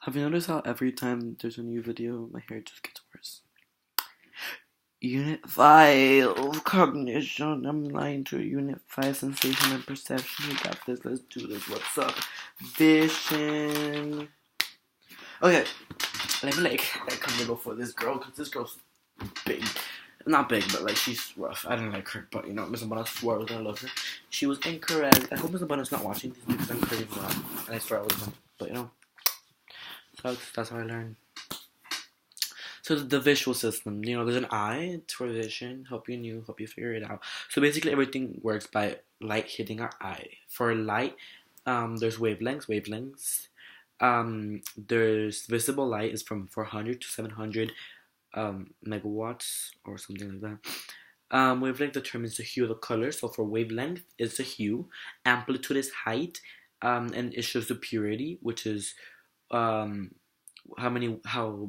Have you noticed how every time there's a new video, my hair just gets worse? Unit 5 cognition. I'm lying to Unit 5 sensation and perception. We got this. Let's do this. What's up? Vision. Okay, let me like come to go for this girl because this girl's big. Not big, but like she's rough. I don't like her, but Miss Abundance swore I was gonna love her. She was incorrect. I hope Miss Abundance not watching these because I'm crazy a lot. And I swear I wasn't. But sucks. That's how I learn. So the visual system, there's an eye for vision, help you figure it out. So basically everything works by light hitting our eye. For light, there's wavelengths. There's visible light is from 400 to 700 megawatts or something like that. Wavelength determines the hue of the color. So for wavelength, it's the hue. Amplitude is height, and it shows the purity, which is how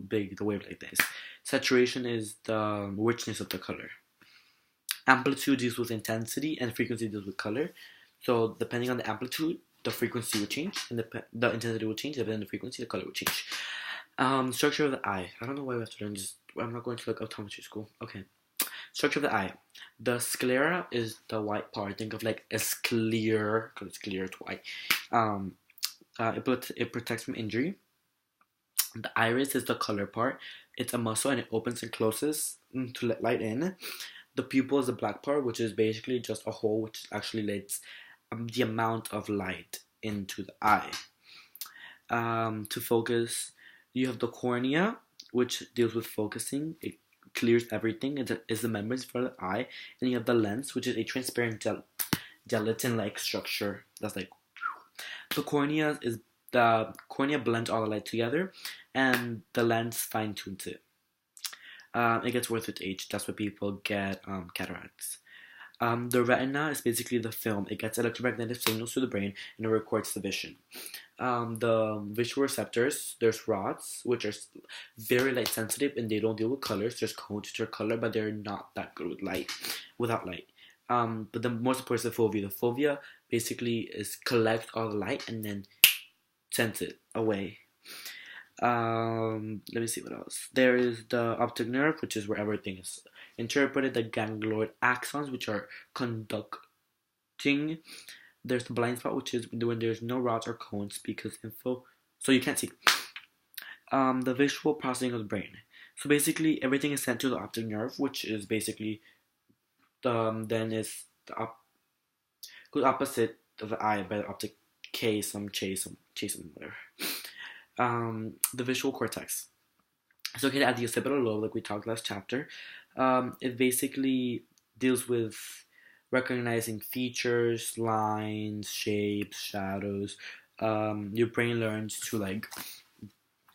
big the wavelength is. Saturation is the richness of the color. Amplitude deals with intensity, and frequency deals with color. So depending on the amplitude, the frequency will change, and the intensity will change. Depending on the frequency, the color will change. Structure of the eye. I don't know why we have to learn this. I'm not going to optometry school. Okay. Structure of the eye. The sclera is the white part. Think of like a sclera, because it's clear, it's white. It protects from injury. The iris is the color part. It's a muscle and it opens and closes to let light in. The pupil is the black part, which is basically just a hole which actually lets the amount of light into the eye. To focus, you have the cornea, which deals with focusing. It clears everything. It is the membranes for the eye. And you have the lens, which is a transparent gelatin-like structure. That's like the cornea blends all the light together, and the lens fine-tunes it. It gets worse with age. That's why people get cataracts. The retina is basically the film. It gets electromagnetic signals to the brain, and it records the vision. The visual receptors, there's rods, which are very light sensitive, and they don't deal with colors. There's cones which are color, but they're not that good without light. But the most important is the fovea. The fovea basically collects all the light and then sends it away. Let me see what else. There is the optic nerve, which is where everything is interpreted. The ganglioid axons, which are conducting. There's the blind spot, which is when there's no rods or cones so you can't see. The visual processing of the brain. So basically, everything is sent to the optic nerve, which is basically goes opposite of the eye by the optic chase, whatever. The visual cortex. It's located at the occipital lobe, like we talked last chapter. It basically deals with recognizing features, lines, shapes, shadows. Your brain learns to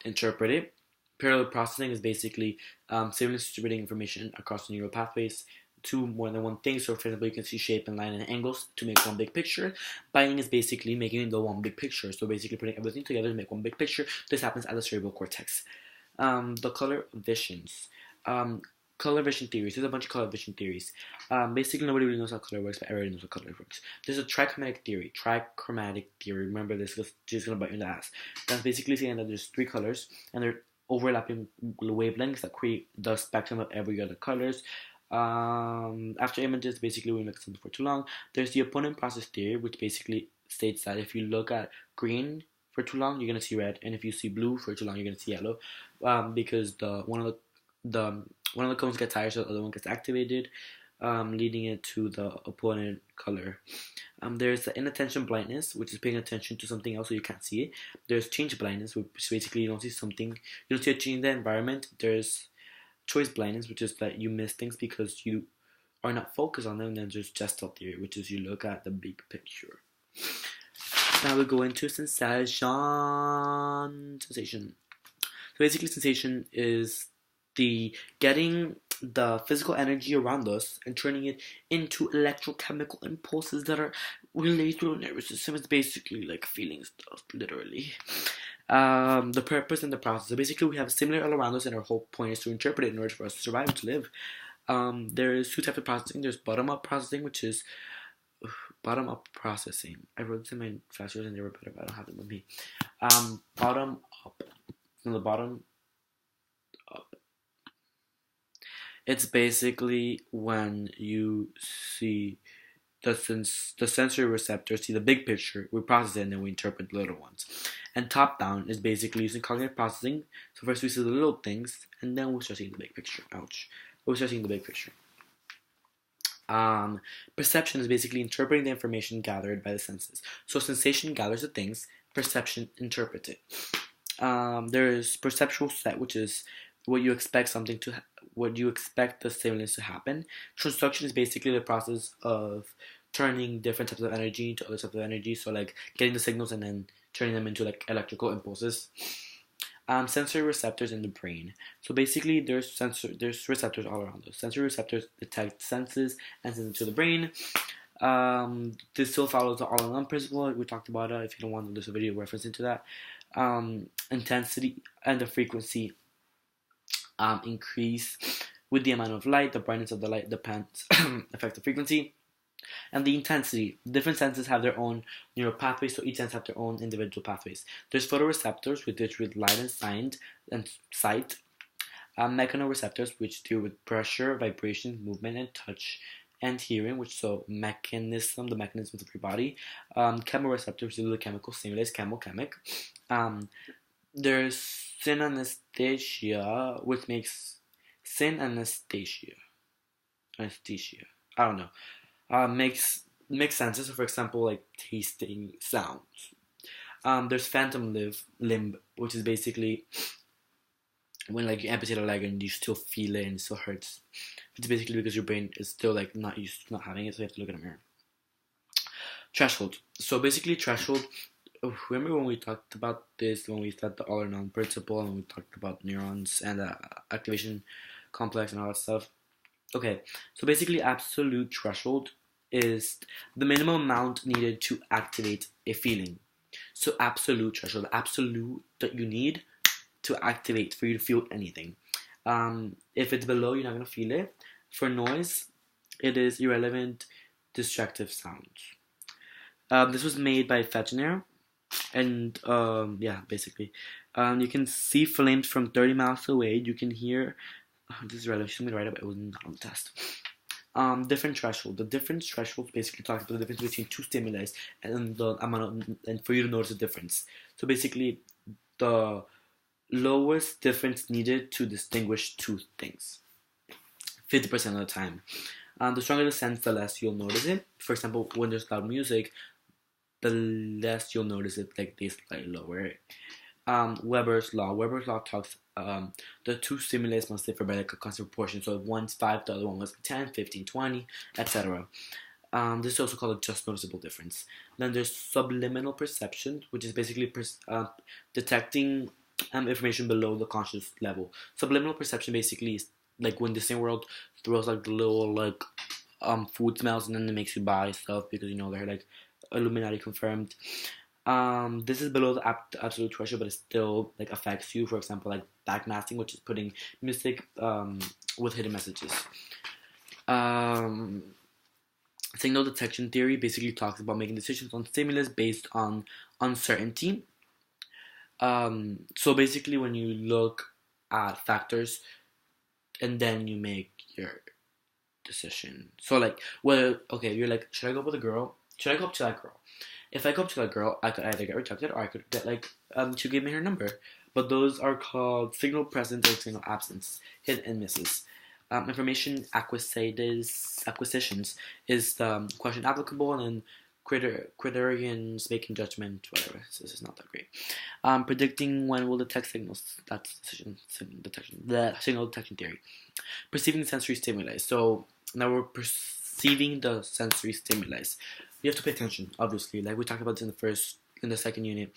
interpret it. Parallel processing is basically simultaneously distributing information across the neural pathways to more than one thing. So for example, you can see shape and line and angles to make one big picture. Binding is basically making the one big picture. So basically putting everything together to make one big picture. This happens at the cerebral cortex. The color visions. Color vision theories. There's a bunch of color vision theories. Basically, nobody really knows how color works, but everybody knows how color works. There's a trichromatic theory. Remember this, because she's going to bite you in the ass. That's basically saying that there's three colors, and they're overlapping wavelengths that create the spectrum of every other colors. After images, basically we look at something for too long. There's the opponent process theory, which basically states that if you look at green for too long, you're gonna see red, and if you see blue for too long, you're gonna see yellow, because one of the cones gets higher, so the other one gets activated, leading it to the opponent color. There's the inattention blindness, which is paying attention to something else so you can't see it. There's change blindness, which basically you don't see a change in the environment. There's choice blindness, which is that you miss things because you are not focused on them. And then there's gestalt theory, which is you look at the big picture. Now we go into sensation. So basically, sensation is the getting the physical energy around us and turning it into electrochemical impulses that are related to the nervous system. It's basically like feeling stuff, literally. The purpose and the process. So basically, we have similar all around us, and our whole point is to interpret it in order for us to survive and to live. There's two types of processing. There's bottom-up processing, which is bottom-up processing. I wrote this in my flashcards and they were better, but I don't have them with me. Bottom-up from the bottom up. It's basically when you see the sensory receptors see the big picture, we process it, and then we interpret the little ones. And top down is basically using cognitive processing. So first we see the little things, and then we start seeing the big picture. Ouch. We start seeing the big picture. Um, Perception is basically interpreting the information gathered by the senses. So sensation gathers the things, perception interprets it. There's perceptual set, which is what you expect something to, what you expect the stimulus to happen. Transduction is basically the process of turning different types of energy into other types of energy. So like getting the signals and then turning them into like electrical impulses. Sensory receptors in the brain. So basically, there's receptors all around us. Sensory receptors detect senses and send them to the brain. This still follows the all-in-one principle. We talked about it. If you don't want, there's a video referencing to that. Intensity and the frequency increase with the amount of light. The brightness of the light depends affect the frequency. And the intensity. Different senses have their own neural pathways, so each sense have their own individual pathways. There's photoreceptors, which deal with light and sight. Mechanoreceptors, which deal with pressure, vibration, movement, and touch. And hearing, which the mechanisms of your body. Chemoreceptors deal with chemical stimulus, chemochemic. There's synanesthesia, which makes synanesthesia. Anesthesia. I don't know. Makes senses. So for example, like tasting sounds. There's phantom limb, which is basically when like you amputate a leg and you still feel it and it still hurts. It's basically because your brain is still like not used to not having it, so you have to look in a mirror. Threshold. So basically, threshold. Remember when we talked about this when we started the all or none principle and we talked about neurons and the activation complex and all that stuff. Okay, so basically, absolute threshold is the minimum amount needed to activate a feeling. So absolute threshold, the absolute that you need to activate for you to feel anything. If it's below, you're not gonna feel it. For noise, it is irrelevant, distractive sounds. This was made by Fechner, and yeah, basically, you can see flames from 30 miles away. You can hear. This is relevant. She's gonna write it, but it was not on the test. Different threshold. The different threshold basically talks about the difference between two stimuli and the amount of, and for you to notice the difference. So basically, the lowest difference needed to distinguish two things. 50% of the time. The stronger the sense, the less you'll notice it. For example, when there's loud music, the less you'll notice it, like they slightly lower. Weber's law. Weber's law talks the two stimuli must differ by like a constant proportion. So if one's 5, the other one was 10, 15, 20, etc. This is also called a just noticeable difference. Then there's subliminal perception, which is basically detecting information below the conscious level. Subliminal perception basically is like when Disney World throws like the little like food smells and then it makes you buy stuff because you know they're like Illuminati confirmed. This is below the absolute threshold, but it still like affects you. For example, like backmasking, which is putting music with hidden messages. Signal detection theory basically talks about making decisions on stimulus based on uncertainty. So basically, when you look at factors and then you make your decision. So like, well, okay, you're like, should I go with a girl? Should I go up to that girl? If I go up to that girl, I could either get rejected or I could get like to give me her number. But those are called signal presence or signal absence, hit and misses. Information acquisitions is the question applicable, and then criterions making judgment, whatever. So this is not that great. Predicting when will detect signals. That's the signal detection theory. Perceiving sensory stimuli. So now we're perceiving the sensory stimuli. You have to pay attention, obviously. Like we talked about this in the second unit.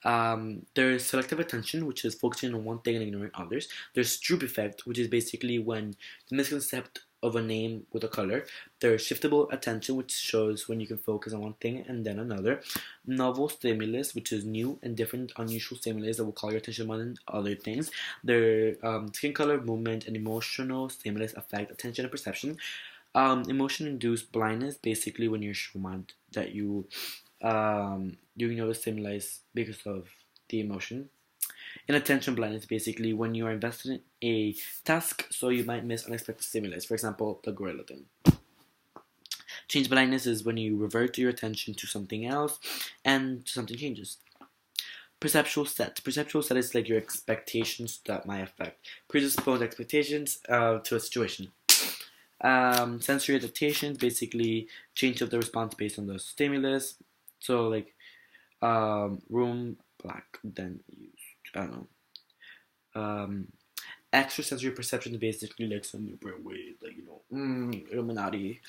There's selective attention, which is focusing on one thing and ignoring others. There's droop effect, which is basically when the misconcept of a name with a color. There's shiftable attention, which shows when you can focus on one thing and then another. Novel stimulus, which is new and different, unusual stimulus that will call your attention more than other things. Their skin color, movement, and emotional stimulus affect attention and perception. Emotion-induced blindness, basically when you're shown that you ignore the stimuli because of the emotion. Inattention blindness, basically, when you are invested in a task, so you might miss unexpected stimulus. For example, the gorilla thing. Change blindness is when you revert your attention to something else and something changes. Perceptual set. Perceptual set is like your expectations that might affect predisposed expectations to a situation. Sensory adaptations, basically change of the response based on the stimulus. So like room black, then used. I don't know. Extrasensory perception is basically like some new brainwave, like Illuminati.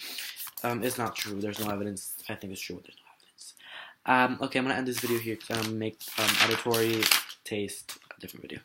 It's not true. There's no evidence. I think it's true, but there's no evidence. Okay, I'm gonna end this video here because I'm gonna make auditory taste a different video.